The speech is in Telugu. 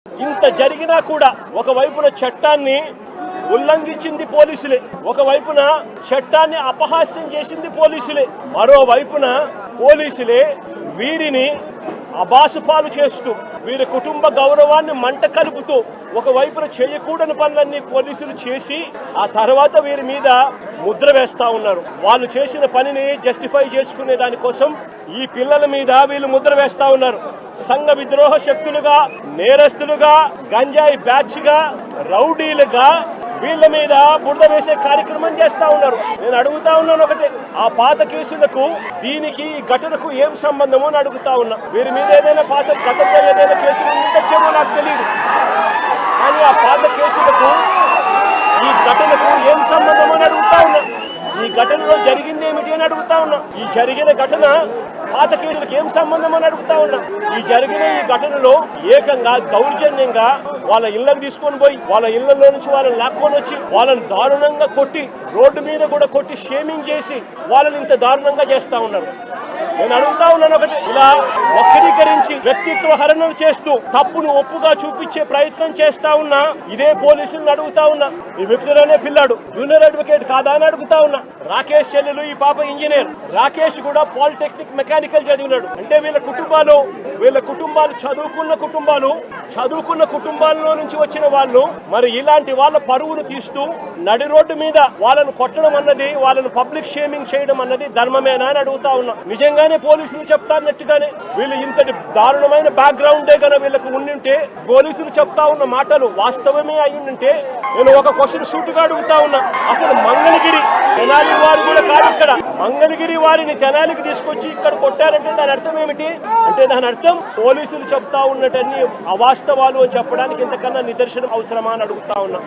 ఇంత జరిగినా కూడా ఒకవైపున చట్టాన్ని ఉల్లంఘించింది పోలీసులే, ఒకవైపున చట్టాన్ని అపహాస్యం చేసింది పోలీసులే, మరోవైపున పోలీసులే వీరిని అబాసుపాలు చేస్తూ వీరి కుటుంబ గౌరవాన్ని మంట కలుపుతూ ఒకవైపున చేయకూడని పనులన్నీ పోలీసులు చేసి ఆ తర్వాత వీరి మీద ముద్ర వేస్తా ఉన్నారు. వాళ్ళు చేసిన పనిని జస్టిఫై చేసుకునే దానికోసం ఈ పిల్లల మీద వీళ్ళు ముద్ర వేస్తా ఉన్నారు. సంఘ విద్రోహ శక్తులుగా, నేరస్తులుగా, గంజాయి బ్యాచ్ గా, రౌడీలుగా వీళ్ళ మీద బురద వేసే కార్యక్రమం చేస్తా ఉన్నారు. నేను అడుగుతా ఉన్నాను ఒకటే, ఆ పాత కేసులకు దీనికి ఈ ఘటనకు ఏం సంబంధమో అని అడుగుతా ఉన్నా. వీరి మీద ఏదైనా పాత గతంలో ఏదైనా కేసులు ఉండొచ్చేమో నాకు తెలియదు, కానీ ఆ పాత కేసులకు ఈ ఘటనకు ఏం సంబంధం అని అడుగుతా ఉన్నా. ఈ ఘటనలో జరిగింది ఏమిటి అని అడుగుతా ఉన్నా. ఈ జరిగిన ఘటన పాత కేసులకు ఏం సంబంధం అని అడుగుతా ఉన్నా. ఈ ఘటనలో ఏకంగా దౌర్జన్యంగా వాళ్ళ ఇళ్లకు తీసుకొని పోయి వాళ్ళ ఇళ్లలో నుంచి వాళ్ళని లాక్కొని వచ్చి వాళ్ళని దారుణంగా కొట్టి రోడ్డు మీద కూడా కొట్టి షేమింగ్ చేసి వాళ్ళని ఇంత దారుణంగా చేస్తా ఉన్నారు. నేను అడుగుతా ఉన్నాను ఒకటి, ఇలా వక్రీకరించి వ్యక్తిత్వ హరణం చేస్తూ తప్పును ఒప్పుగా చూపించే ప్రయత్నం చేస్తా ఉన్నా ఇదే పోలీసులను అడుగుతా ఉన్నా. ఈ విక్టర్ అనే పిల్లాడు జూనియర్ అడ్వకేట్ కాదా అని అడుగుతా ఉన్నా. రాకేష్ చెల్లెలు ఈ పాప ఇంజనీర్, రాకేష్ కూడా పాలిటెక్నిక్ మెకానికల్ చదివినాడు. అంటే వీళ్ళ కుటుంబాలు చదువుకున్న కుటుంబాల్లో నుంచి వచ్చిన వాళ్ళు మరి ఇలాంటి వాళ్ళ పరువును తీస్తూ నడి రోడ్డు మీద వాళ్ళను కొట్టడం అన్నది, వాళ్ళను పబ్లిక్ షేమింగ్ చేయడం అన్నది ధర్మమేనా అని అడుగుతా ఉన్నా. నిజంగానే పోలీసులు చెప్తాన్నట్టుగానే వీళ్ళు ఇంతటి దారుణమైన బ్యాక్గ్రౌండే కనుక వీళ్ళకు ఉండింటే, పోలీసులు చెప్తా ఉన్న మాటలు వాస్తవమే అయ్యుంటే, నేను ఒక క్వశ్చన్ సూటుగా అడుగుతా ఉన్నా. అసలు మంగళగిరి తెనాలి వారు కూడా కాదు, ఇక్కడ మంగళగిరి వారిని తెనాలికి తీసుకొచ్చి ఇక్కడ కొట్టారంటే దాని అర్థం ఏమిటి? అంటే దాని అర్థం పోలీసులు చెప్తా ఉన్నటన్ని అవాస్తవాలు అని చెప్పడానికి ఇంతకన్నా నిదర్శనం అవసరమా అని అడుగుతా ఉన్నా.